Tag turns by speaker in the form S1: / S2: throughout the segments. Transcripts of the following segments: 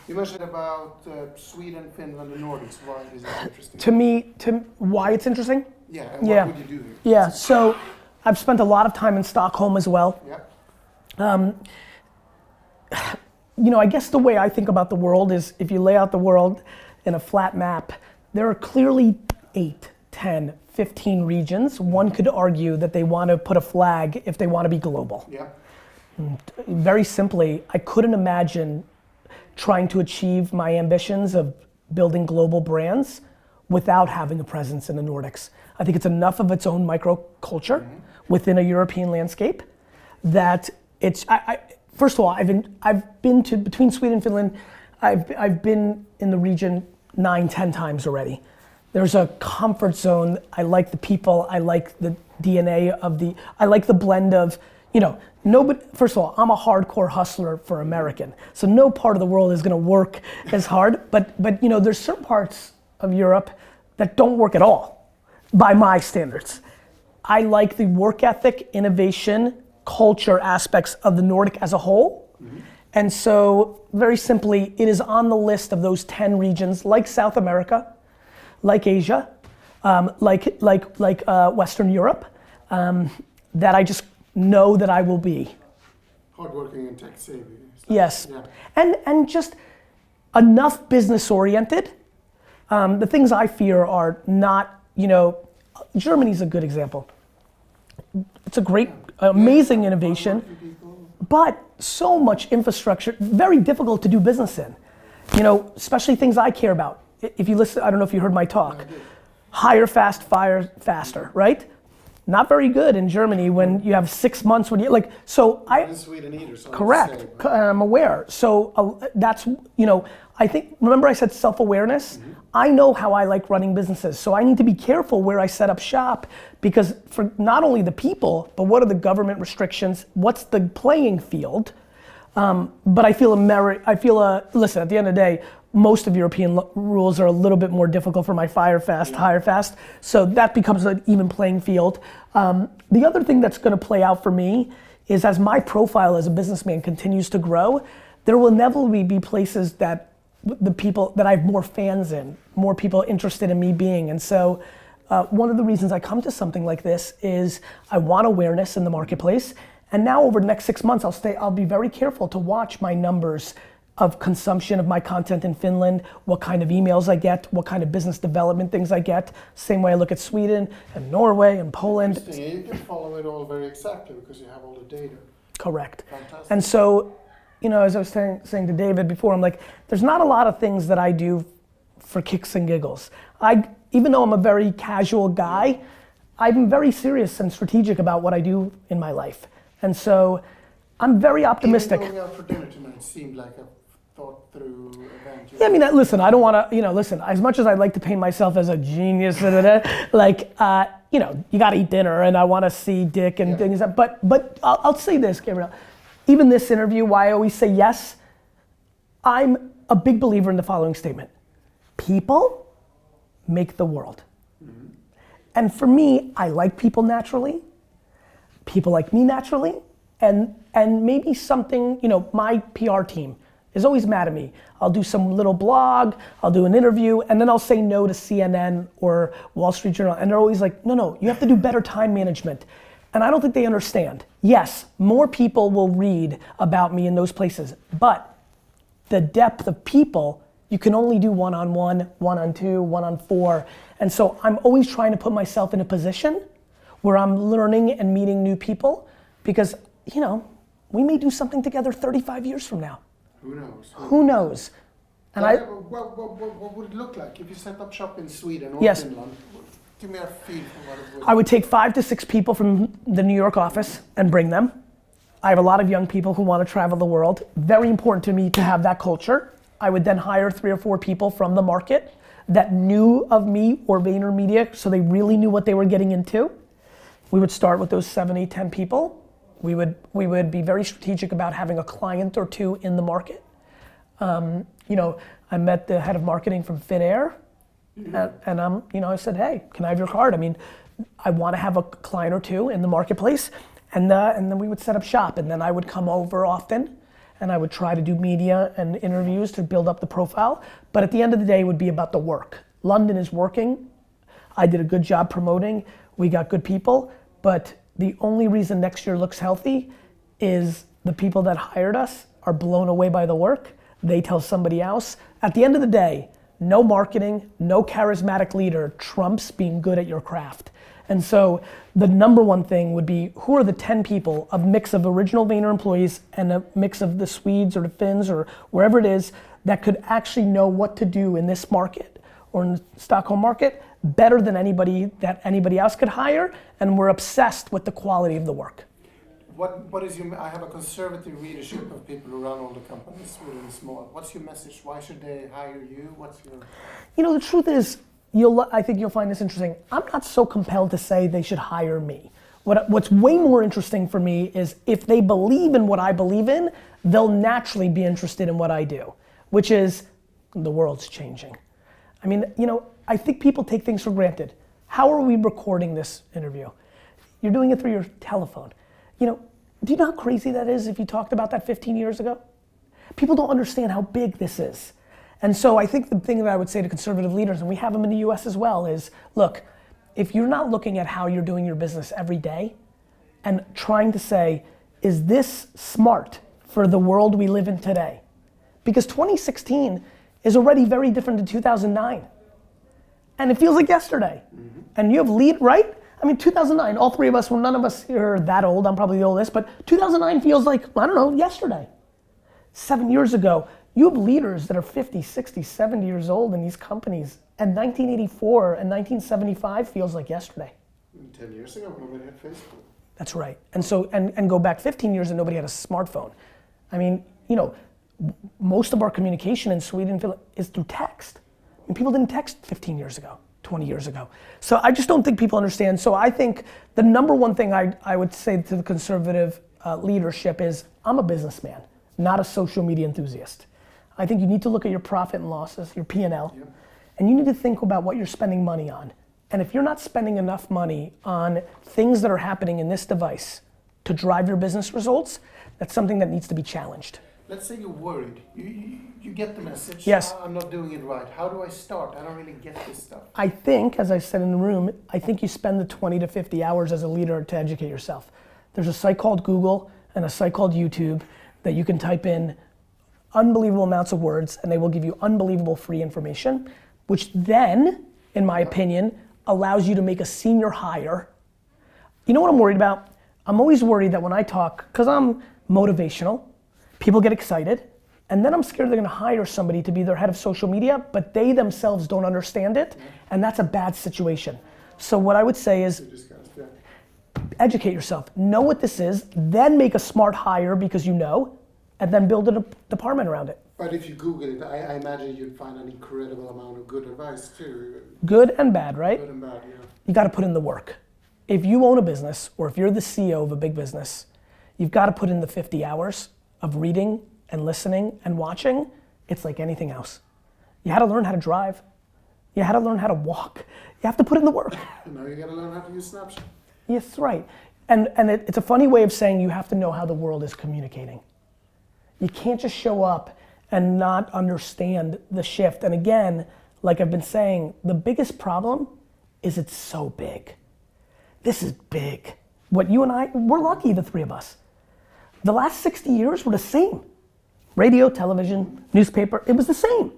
S1: You mentioned about Sweden, Finland, and Nordics. Why is that interesting?
S2: Why it's interesting?
S1: Yeah, and what would you do here?
S2: Yeah, so I've spent a lot of time in Stockholm as well.
S1: Yeah.
S2: I guess the way I think about the world is if you lay out the world in a flat map, there are clearly 8, 10, 15 regions. One could argue that they want to put a flag if they want to be global.
S1: Yeah.
S2: Very simply, I couldn't imagine trying to achieve my ambitions of building global brands without having a presence in the Nordics. I think it's enough of its own microculture within a European landscape that it's, first of all, I've been to, between Sweden and Finland, I've been in the region 9, 10 times already. There's a comfort zone. I like the people. I like the DNA I like the blend of, nobody, first of all, I'm a hardcore hustler for American. So no part of the world is gonna work as hard, but there's certain parts of Europe that don't work at all by my standards. I like the work ethic, innovation, culture aspects of the Nordic as a whole. And so very simply, it is on the list of those 10 regions like South America, like Asia, like Western Europe, that I just know that I will be.
S1: Hardworking and tech savvy.
S2: Yes,
S1: Yeah.
S2: and just enough business oriented. The things I fear are not, Germany's a good example. It's a great, amazing innovation, but so much infrastructure, very difficult to do business in. Especially things I care about. If you listen, I don't know if you heard my talk. Hire fast, fire faster, right? Not very good in Germany when you have 6 months when you
S1: In Sweden either. So
S2: correct, I'm aware. So that's, I think, remember I said self-awareness? I know how I like running businesses, so I need to be careful where I set up shop because for not only the people, but what are the government restrictions? What's the playing field? But I feel listen, at the end of the day, most of European rules are a little bit more difficult for my fire fast, hire fast. So that becomes an even playing field. The other thing that's gonna play out for me is as my profile as a businessman continues to grow, there will inevitably be places that the people that I have more fans in, more people interested in me being. And so one of the reasons I come to something like this is I want awareness in the marketplace. And now over the next 6 months, I'll be very careful to watch my numbers of consumption of my content in Finland, what kind of emails I get, what kind of business development things I get. Same way I look at Sweden and Norway and Poland.
S1: Interesting. You can follow it all very exactly because you have all the data.
S2: Correct.
S1: Fantastic.
S2: And so, as I was saying to David before, I'm like, there's not a lot of things that I do for kicks and giggles. Even though I'm a very casual guy, I'm very serious and strategic about what I do in my life. And so, I'm very optimistic.
S1: Even going out for dinner tonight seemed like a thought through event.
S2: Yeah, I mean, listen, I don't want to, listen, as much as I'd like to paint myself as a genius, you got to eat dinner and I want to see Dick and things, but I'll say this, Gabriel, even this interview, why I always say yes, I'm a big believer in the following statement. People make the world. And for me, I like people naturally, people like me naturally, and maybe something, my PR team is always mad at me. I'll do some little blog, I'll do an interview, and then I'll say no to CNN or Wall Street Journal, and they're always like, no, you have to do better time management. And I don't think they understand. Yes, more people will read about me in those places, but the depth of people, you can only do one-on-one, one-on-two, one-on-four. And so I'm always trying to put myself in a position where I'm learning and meeting new people because, we may do something together 35 years from now.
S1: Who knows?
S2: Who knows? And
S1: what would it look like if you set up shop in Sweden or Finland? Give me a feel for what it would.
S2: I would take 5 to 6 people from the New York office and bring them. I have a lot of young people who want to travel the world. Very important to me to have that culture. I would then hire 3 or 4 people from the market that knew of me or VaynerMedia, so they really knew what they were getting into. We would start with those 7, 8, 10 people. We would be very strategic about having a client or 2 in the market. I met the head of marketing from Finnair, and I said, hey, can I have your card? I mean, I want to have a client or 2 in the marketplace, and then we would set up shop, and then I would come over often, and I would try to do media and interviews to build up the profile. But at the end of the day, it would be about the work. London is working. I did a good job promoting. We got good people. But the only reason next year looks healthy is the people that hired us are blown away by the work. They tell somebody else. At the end of the day, no marketing, no charismatic leader trumps being good at your craft. And so the number one thing would be, who are the 10 people, a mix of original Vayner employees and a mix of the Swedes or the Finns or wherever it is, that could actually know what to do in this market or in the Stockholm market better than anybody else could hire, and we're obsessed with the quality of the work.
S1: What is your, I have a conservative readership of people who run all the companies, within small. What's your message? Why should they hire you? What's your...
S2: You know, the truth is, I think you'll find this interesting. I'm not so compelled to say they should hire me. What's way more interesting for me is if they believe in what I believe in, they'll naturally be interested in what I do, which is the world's changing. I mean, you know, I think people take things for granted. How are we recording this interview? You're doing it through your telephone. You know, do you know how crazy that is if you talked about that 15 years ago? People don't understand how big this is. And so I think the thing that I would say to conservative leaders, and we have them in the US as well, is look, if you're not looking at how you're doing your business every day and trying to say, is this smart for the world we live in today? Because 2016 is already very different than 2009. And it feels like yesterday. Mm-hmm. And you have right? I mean, 2009, all three of us, well, none of us here are that old, I'm probably the oldest, but 2009 feels like, I don't know, yesterday. 7 years ago, you have leaders that are 50, 60, 70 years old in these companies, and 1984 and 1975 feels like yesterday.
S1: 10 years ago, nobody had Facebook.
S2: That's right. And so, and go back 15 years and nobody had a smartphone. I mean, you know, most of our communication in Sweden is through text. And people didn't text 15 years ago, 20 years ago. So I just don't think people understand. So I think the number one thing I would say to the conservative leadership is, I'm a businessman, not a social media enthusiast. I think you need to look at your profit and losses, your P&L, yep. And you need to think about what you're spending money on. And if you're not spending enough money on things that are happening in this device to drive your business results, that's something that needs to be challenged.
S1: Let's say you're worried. You get the message.
S2: Yes.
S1: I'm not doing it right. How do I start? I don't really get this stuff.
S2: I think, as I said in the room, I think you spend the 20 to 50 hours as a leader to educate yourself. There's a site called Google and a site called YouTube that you can type in unbelievable amounts of words and they will give you unbelievable free information, which then, in my opinion, allows you to make a senior hire. You know what I'm worried about? I'm always worried that when I talk, because I'm motivational, people get excited, and then I'm scared they're gonna hire somebody to be their head of social media, but they themselves don't understand it, and that's a bad situation. So what I would say is, educate yourself, know what this is, then make a smart hire because you know, and then build a department around it.
S1: But if you Google it, I imagine you'd find an incredible amount of good advice too.
S2: Good and bad, right?
S1: Good and bad, yeah.
S2: You gotta put in the work. If you own a business, or if you're the CEO of a big business, you've gotta put in the 50 hours of reading and listening and watching. It's like anything else. You had to learn how to drive. You had to learn how to walk. You have to put in the work.
S1: Now you gotta learn how to use Snapchat.
S2: Yes, right. And it's a funny way of saying you have to know how the world is communicating. You can't just show up and not understand the shift. And again, like I've been saying, the biggest problem is it's so big. This is big. What you and I, we're lucky, the three of us. The last 60 years were the same. Radio, television, newspaper, it was the same.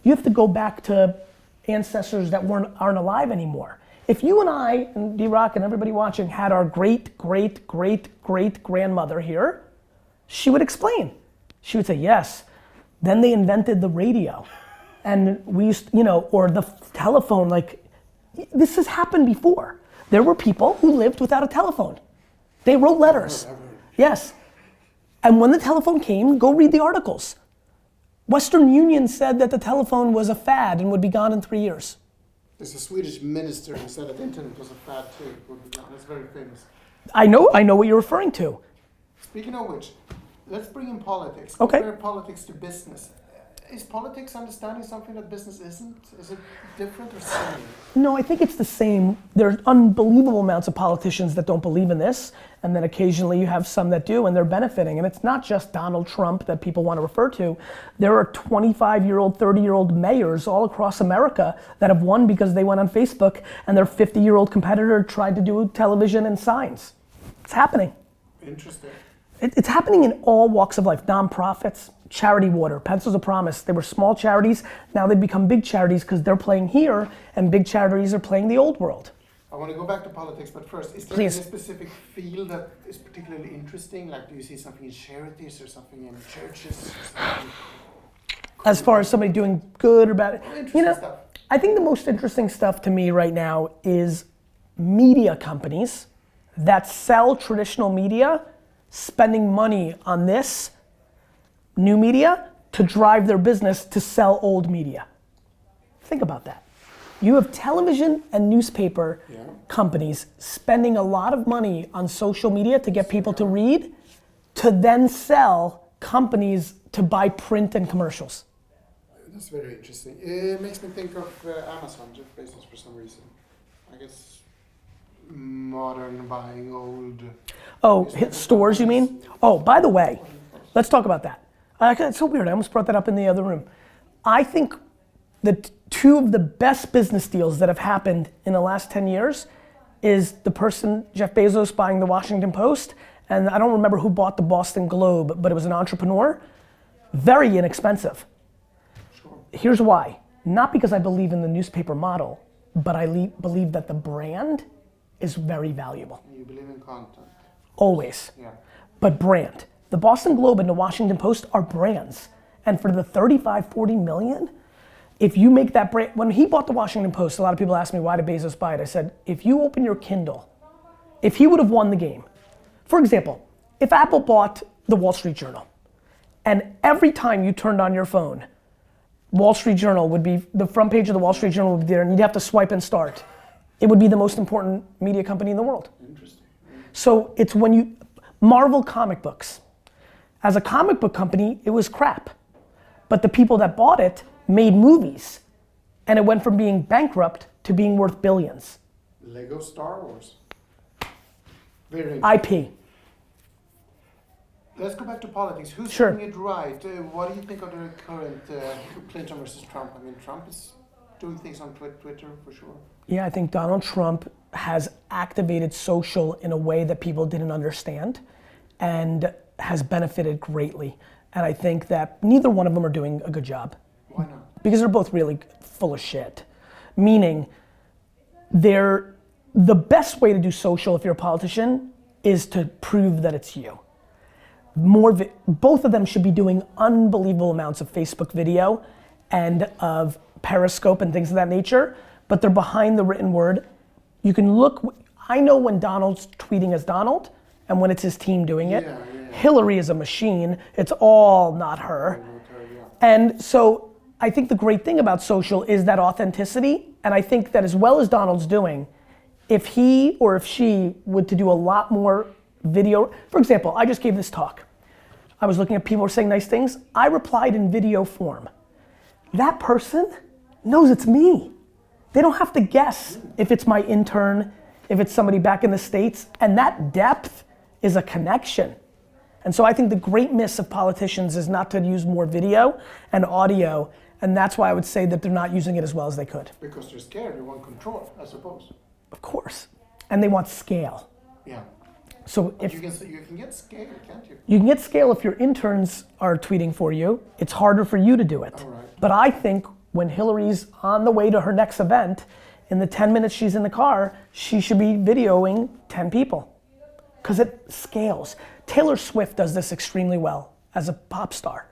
S2: You have to go back to ancestors that aren't alive anymore. If you and I, and D-Rock and everybody watching, had our great, great, great, great grandmother here, she would explain. She would say, yes, then they invented the radio. And we used, you know, or the telephone, like, this has happened before. There were people who lived without a telephone. They wrote letters. Yes. And when the telephone came, go read the articles. Western Union said that the telephone was a fad and would be gone in 3 years.
S1: There's a Swedish minister who said that the internet was a fad too. That's very famous.
S2: I know what you're referring to.
S1: Speaking of which, let's bring in politics.
S2: Okay.
S1: Compare politics to business. Is politics understanding something that business isn't? Is it different or similar?
S2: No, I think it's the same. There's unbelievable amounts of politicians that don't believe in this, and then occasionally you have some that do, and they're benefiting. And it's not just Donald Trump that people want to refer to. There are 25-year-old, 30-year-old mayors all across America that have won because they went on Facebook and their 50-year-old competitor tried to do television and signs. It's happening.
S1: Interesting.
S2: It's happening in all walks of life. Nonprofits, Charity Water, Pencils of Promise. They were small charities. Now they've become big charities because they're playing here, and big charities are playing the old world.
S1: I want to go back to politics, but first, is there
S2: Please.
S1: any specific field that is particularly interesting? Like, do you see something in charities or something in churches? Or something?
S2: As far as somebody doing good or bad,
S1: Interesting stuff.
S2: I think the most interesting stuff to me right now is media companies that sell traditional media spending money on this new media to drive their business to sell old media. Think about that. You have television and newspaper companies spending a lot of money on social media to get people to read, to then sell companies to buy print and commercials.
S1: That's very interesting. It makes me think of Amazon, Jeff Bezos, for some reason. I guess modern buying old.
S2: Oh, stores you mean? Oh, by the way, let's talk about that. It's so weird, I almost brought that up in the other room. I think that two of the best business deals that have happened in the last 10 years is the person, Jeff Bezos, buying the Washington Post, and I don't remember who bought the Boston Globe, but it was an entrepreneur. Very inexpensive.
S1: Sure.
S2: Here's why. Not because I believe in the newspaper model, but I believe that the brand is very valuable.
S1: You believe in content.
S2: Always.
S1: Yeah.
S2: But brand. The Boston Globe and the Washington Post are brands. And for the 35, 40 million, if you make that brand, when he bought the Washington Post, a lot of people asked me, why did Bezos buy it? I said, if you open your Kindle, if he would have won the game, for example, if Apple bought the Wall Street Journal, and every time you turned on your phone, Wall Street Journal would be, the front page of the Wall Street Journal would be there, and you'd have to swipe and start. It would be the most important media company in the world.
S1: Interesting.
S2: So it's when you, Marvel comic books. As a comic book company, it was crap. But the people that bought it made movies. And it went from being bankrupt to being worth billions.
S1: Lego Star Wars. Very interesting.
S2: IP.
S1: Let's go back to politics. Who's
S2: Sure.
S1: doing it right? What do you think of the current Clinton versus Trump? I mean, Trump is doing things on Twitter for sure.
S2: Yeah, I think Donald Trump has activated social in a way that people didn't understand and has benefited greatly. And I think that neither one of them are doing a good job.
S1: Why not?
S2: Because they're both really full of shit. Meaning, the best way to do social if you're a politician is to prove that it's you. Both of them should be doing unbelievable amounts of Facebook video and of Periscope and things of that nature, but they're behind the written word. You can look, I know when Donald's tweeting as Donald and when it's his team doing it.
S1: Yeah.
S2: Hillary is a machine, it's all not her. And so I think the great thing about social is that authenticity, and I think that as well as Donald's doing, if he or if she would to do a lot more video, for example, I just gave this talk. I was looking at people who were saying nice things, I replied in video form. That person knows it's me. They don't have to guess if it's my intern, if it's somebody back in the States, and that depth is a connection. And so I think the great miss of politicians is not to use more video and audio, and that's why I would say that they're not using it as well as they could.
S1: Because they're scared, they want control, I suppose.
S2: Of course. And they want scale.
S1: Yeah.
S2: So if
S1: You can get scale, can't you?
S2: you can get scale if your interns are tweeting for you, it's harder for you to do it.
S1: All right.
S2: But I think when Hillary's on the way to her next event, in the 10 minutes she's in the car, she should be videoing 10 people. Because it scales. Taylor Swift does this extremely well as a pop star.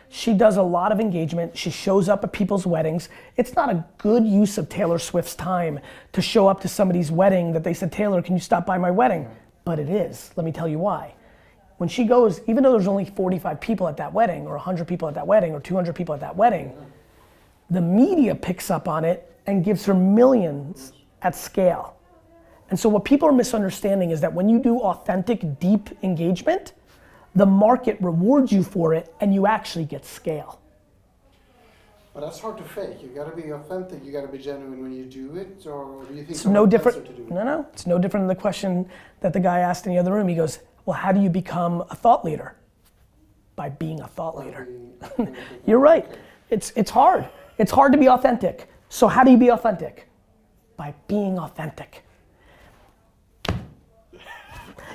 S2: She does a lot of engagement. She shows up at people's weddings. It's not a good use of Taylor Swift's time to show up to somebody's wedding that they said, Taylor, can you stop by my wedding? But it is. Let me tell you why. When she goes, even though there's only 45 people at that wedding, or 100 people at that wedding, or 200 people at that wedding, the media picks up on it and gives her millions at scale. And so what people are misunderstanding is that when you do authentic, deep engagement, the market rewards you for it and you actually get scale.
S1: But that's hard to fake. You gotta be authentic. You gotta be genuine when you do it, or do you think
S2: It's no different.
S1: to do it?
S2: No, it's no different than the question that the guy asked in the other room. He goes, "Well, how do you become a thought leader?" By being a thought leader. You're right. It's hard. It's hard to be authentic. So how do you be authentic? By being authentic.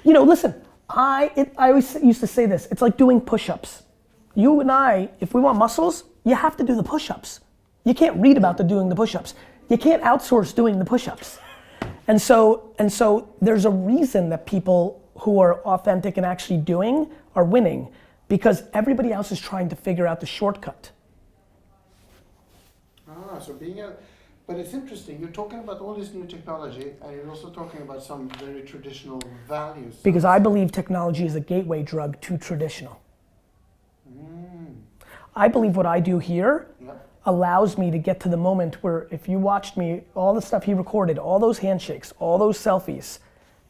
S2: You know, listen. I always used to say this. It's like doing push-ups. You and I, if we want muscles, you have to do the push-ups. You can't read about doing the push-ups. You can't outsource doing the push-ups. And so there's a reason that people who are authentic and actually doing are winning, because everybody else is trying to figure out the shortcut.
S1: But it's interesting, you're talking about all this new technology, and you're also talking about some very traditional values.
S2: Because I believe technology is a gateway drug to traditional. I believe what I do here allows me to get to the moment where, if you watched me, all the stuff he recorded, all those handshakes, all those selfies,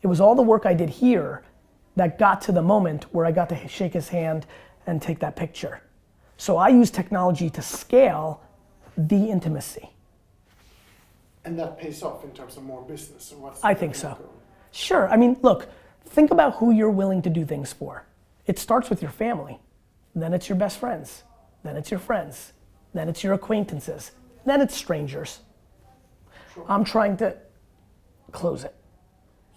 S2: it was all the work I did here that got to the moment where I got to shake his hand and take that picture. So I use technology to scale the intimacy.
S1: And that pays off in terms of more business. So
S2: I think so. Sure, I mean, look, think about who you're willing to do things for. It starts with your family, then it's your best friends, then it's your friends, then it's your acquaintances, then it's strangers.
S1: Sure.
S2: I'm trying to close it.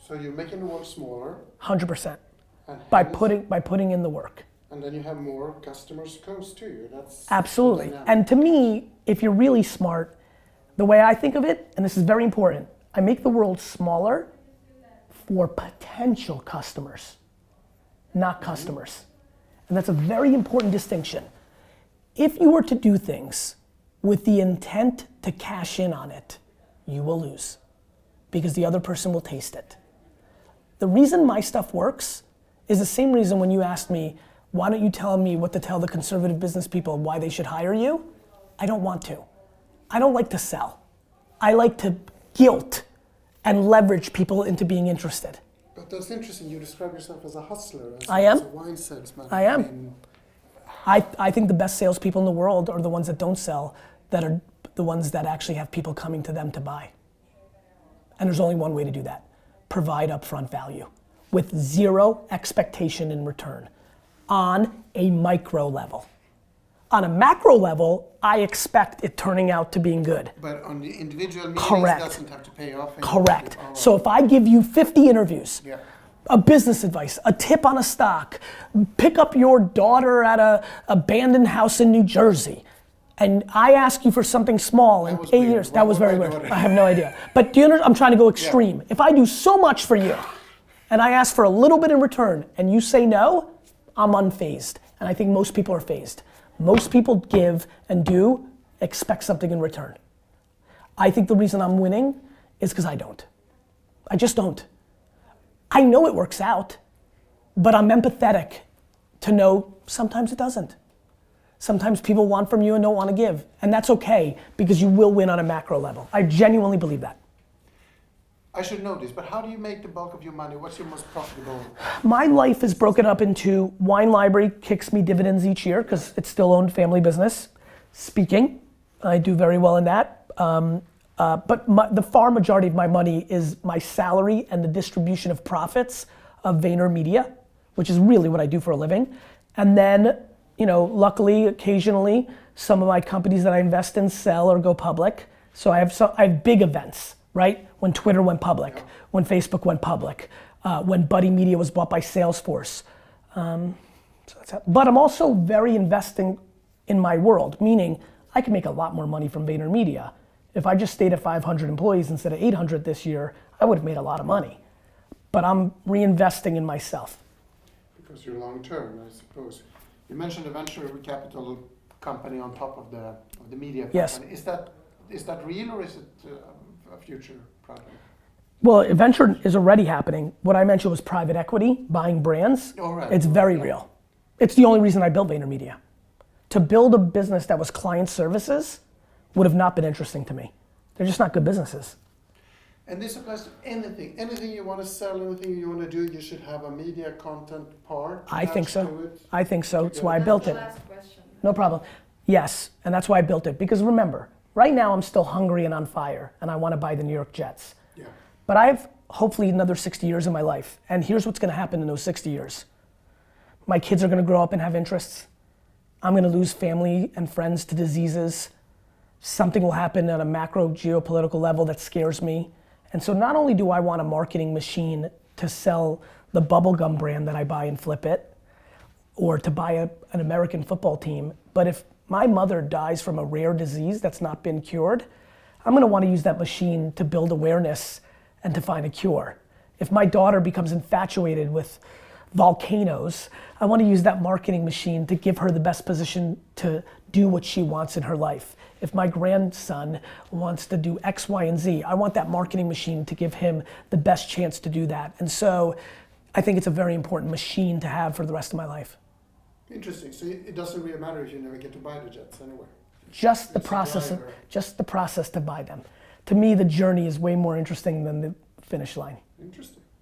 S1: So you're making the world smaller.
S2: 100%. By putting in the work.
S1: And then you have more customers close to you. That's
S2: absolutely. And to me, if you're really smart, the way I think of it, and this is very important, I make the world smaller for potential customers, not customers. And that's a very important distinction. If you were to do things with the intent to cash in on it, you will lose, because the other person will taste it. The reason my stuff works is the same reason when you asked me, why don't you tell me what to tell the conservative business people why they should hire you? I don't want to. I don't like to sell. I like to guilt and leverage people into being interested.
S1: But that's interesting. You describe yourself as a hustler.
S2: I am.
S1: As a wine salesman.
S2: I am. I think the best salespeople in the world are the ones that don't sell, that are the ones that actually have people coming to them to buy. And there's only one way to do that. Provide upfront value with zero expectation in return on a micro level. On a macro level, I expect it turning out to being good.
S1: But on the individual meetings,
S2: correct.
S1: It doesn't have to pay off.
S2: Correct. So if I give you 50 interviews, a business advice, a tip on a stock, pick up your daughter at a abandoned house in New Jersey, and I ask you for something small in 8 years, that was very weird. I have no idea. But do you understand? I'm trying to go extreme. If I do so much for you, and I ask for a little bit in return, and you say no, I'm unfazed. And I think most people are phased. Most people give and do expect something in return. I think the reason I'm winning is because I don't. I just don't. I know it works out, but I'm empathetic to know sometimes it doesn't. Sometimes people want from you and don't want to give. And that's okay, because you will win on a macro level. I genuinely believe that.
S1: I should know this, but how do you make the bulk of your money? What's your most profitable?
S2: My life is broken up into wine library kicks me dividends each year because it's still owned family business. Speaking, I do very well in that. But the far majority of my money is my salary and the distribution of profits of VaynerMedia, which is really what I do for a living. And then, luckily, occasionally, some of my companies that I invest in sell or go public. So I have big events, right? When Twitter went public, when Facebook went public, when Buddy Media was bought by Salesforce. But I'm also very investing in my world, meaning I can make a lot more money from VaynerMedia. If I just stayed at 500 employees instead of 800 this year, I would have made a lot of money. But I'm reinvesting in myself.
S1: Because you're long term, I suppose. You mentioned a venture capital company on top of the media company.
S2: Yes.
S1: Is that real, or is it a future project?
S2: Well, venture is already happening. What I mentioned was private equity, buying brands.
S1: Oh, right.
S2: It's very real. It's the only reason I built VaynerMedia. To build a business that was client services would have not been interesting to me. They're just not good businesses.
S1: And this applies to anything. Anything you want to sell, anything you want to do, you should have a media content part.
S2: I think so. I think so. That's why I built it.
S3: Last question.
S2: No problem. Yes, and that's why I built it. Because remember, right now I'm still hungry and on fire, and I want to buy the New York Jets.
S1: Yeah.
S2: But I have hopefully another 60 years in my life, and here's what's going to happen in those 60 years. My kids are going to grow up and have interests. I'm going to lose family and friends to diseases. Something will happen at a macro geopolitical level that scares me. And so not only do I want a marketing machine to sell the bubblegum brand that I buy and flip it, or to buy an American football team, but if my mother dies from a rare disease that's not been cured, I'm gonna wanna use that machine to build awareness and to find a cure. If my daughter becomes infatuated with volcanoes, I wanna use that marketing machine to give her the best position to do what she wants in her life. If my grandson wants to do X, Y, and Z, I want that marketing machine to give him the best chance to do that. And so I think it's a very important machine to have for the rest of my life.
S1: Interesting. So it doesn't really matter if you never get to buy the Jets anywhere.
S2: Just the process to buy them. To me, the journey is way more interesting than the finish line.
S1: Interesting.